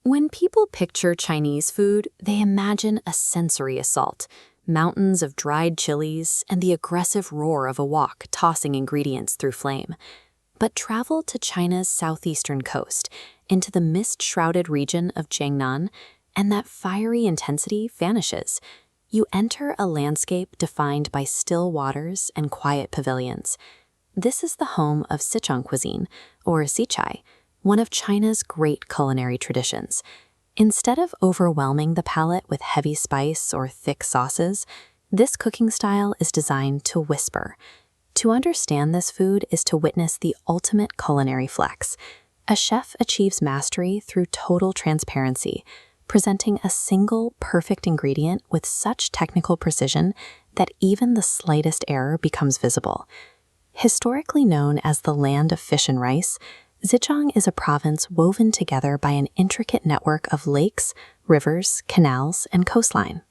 When people picture Chinese food, they imagine a sensory assault, mountains of dried chilies, and the aggressive roar of a wok tossing ingredients through flame. But travel to China's southeastern coast, into the mist-shrouded region of Jiangnan, and that fiery intensity vanishes. You enter a landscape defined by still waters and quiet pavilions. This is the home of Zhejiang Cuisine, or Sichai, one of China's great culinary traditions. Instead of overwhelming the palate with heavy spice or thick sauces, this cooking style is designed to whisper. To understand this food is to witness the ultimate culinary flex. A chef achieves mastery through total transparency, presenting a single perfect ingredient with such technical precision that even the slightest error becomes visible. Historically known as the land of fish and rice, Zhejiang is a province woven together by an intricate network of lakes, rivers, canals, and coastline.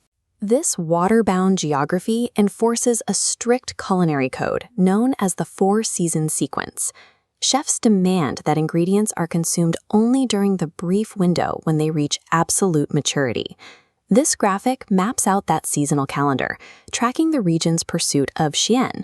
This water-bound geography enforces a strict culinary code known as the four-season sequence. Chefs demand that ingredients are consumed only during the brief window when they reach absolute maturity. This graphic maps out that seasonal calendar, tracking the region's pursuit of xian.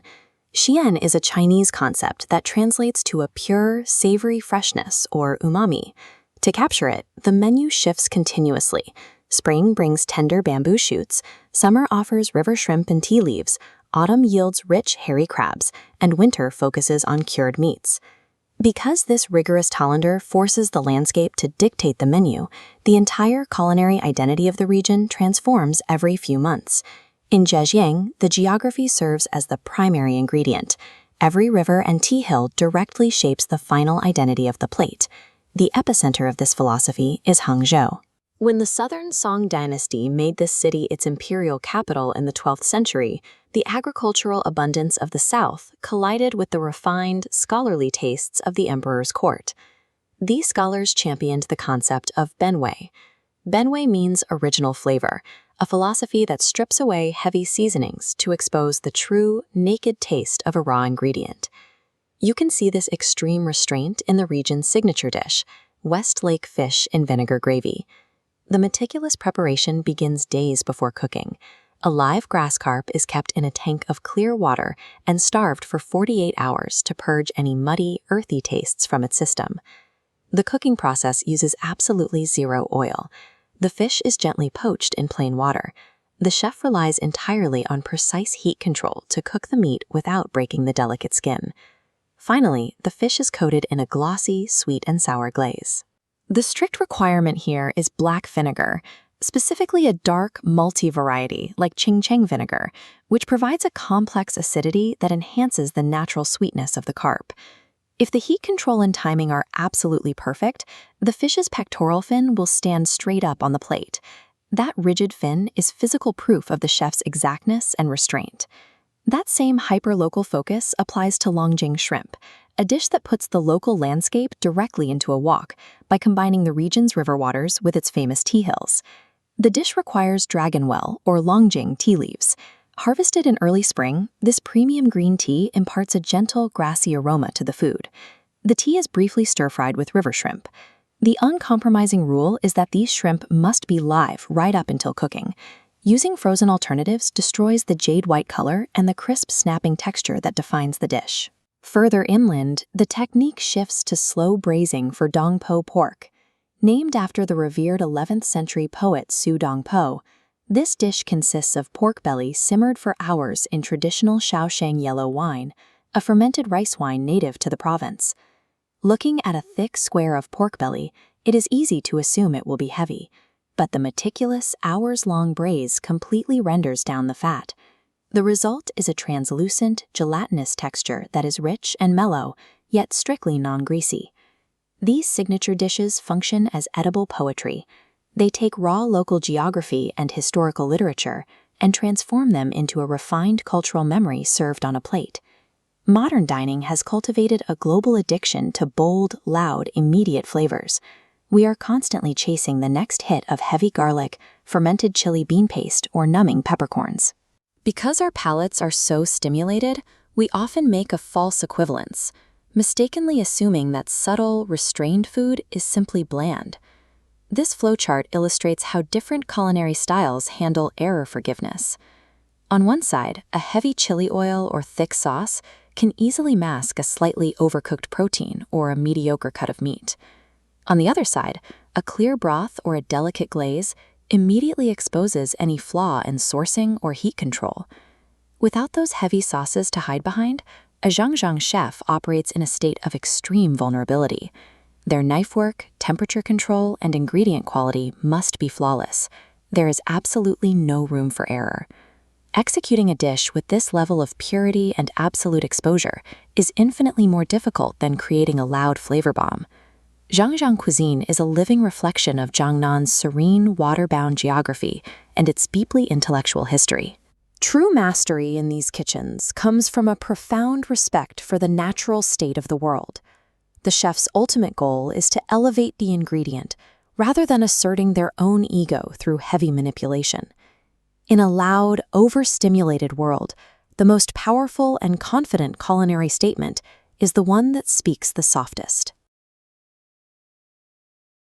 Xian is a Chinese concept that translates to a pure, savory freshness, or umami. To capture it, the menu shifts continuously. Spring brings tender bamboo shoots, summer offers river shrimp and tea leaves, autumn yields rich hairy crabs, and winter focuses on cured meats. Because this rigorous calendar forces the landscape to dictate the menu, the entire culinary identity of the region transforms every few months. In Zhejiang, the geography serves as the primary ingredient. Every river and tea hill directly shapes the final identity of the plate. The epicenter of this philosophy is Hangzhou. When the southern Song dynasty made this city its imperial capital in the 12th century, the agricultural abundance of the south collided with the refined, scholarly tastes of the emperor's court. These scholars championed the concept of benwei. Benwei means original flavor, a philosophy that strips away heavy seasonings to expose the true, naked taste of a raw ingredient. You can see this extreme restraint in the region's signature dish, West Lake fish in vinegar gravy. The meticulous preparation begins days before cooking. A live grass carp is kept in a tank of clear water and starved for 48 hours to purge any muddy, earthy tastes from its system. The cooking process uses absolutely zero oil. The fish is gently poached in plain water. The chef relies entirely on precise heat control to cook the meat without breaking the delicate skin. Finally, the fish is coated in a glossy, sweet and sour glaze. The strict requirement here is black vinegar, specifically a dark, malty variety like Qingcheng vinegar, which provides a complex acidity that enhances the natural sweetness of the carp. If the heat control and timing are absolutely perfect, the fish's pectoral fin will stand straight up on the plate. That rigid fin is physical proof of the chef's exactness and restraint. That same hyper-local focus applies to Longjing shrimp, a dish that puts the local landscape directly into a wok by combining the region's river waters with its famous tea hills. The dish requires dragonwell or Longjing tea leaves. Harvested in early spring, this premium green tea imparts a gentle, grassy aroma to the food. The tea is briefly stir-fried with river shrimp. The uncompromising rule is that these shrimp must be live right up until cooking. Using frozen alternatives destroys the jade-white color and the crisp, snapping texture that defines the dish. Further inland, the technique shifts to slow braising for dongpo pork. Named after the revered 11th century poet Su Dongpo, this dish consists of pork belly simmered for hours in traditional Shaoxiang yellow wine, a fermented rice wine native to the province. Looking at a thick square of pork belly, it is easy to assume it will be heavy, but the meticulous, hours-long braise completely renders down the fat. The result is a translucent, gelatinous texture that is rich and mellow, yet strictly non-greasy. These signature dishes function as edible poetry. They take raw local geography and historical literature and transform them into a refined cultural memory served on a plate. Modern dining has cultivated a global addiction to bold, loud, immediate flavors. We are constantly chasing the next hit of heavy garlic, fermented chili bean paste, or numbing peppercorns. Because our palates are so stimulated, we often make a false equivalence, mistakenly assuming that subtle, restrained food is simply bland. This flowchart illustrates how different culinary styles handle error forgiveness. On one side, a heavy chili oil or thick sauce can easily mask a slightly overcooked protein or a mediocre cut of meat. On the other side, a clear broth or a delicate glaze immediately exposes any flaw in sourcing or heat control. Without those heavy sauces to hide behind, a Zhejiang chef operates in a state of extreme vulnerability. Their knife work, temperature control, and ingredient quality must be flawless. There is absolutely no room for error. Executing a dish with this level of purity and absolute exposure is infinitely more difficult than creating a loud flavor bomb. Zhejiang Cuisine is a living reflection of Jiangnan's serene, water-bound geography and its deeply intellectual history. True mastery in these kitchens comes from a profound respect for the natural state of the world. The chef's ultimate goal is to elevate the ingredient, rather than asserting their own ego through heavy manipulation. In a loud, overstimulated world, the most powerful and confident culinary statement is the one that speaks the softest.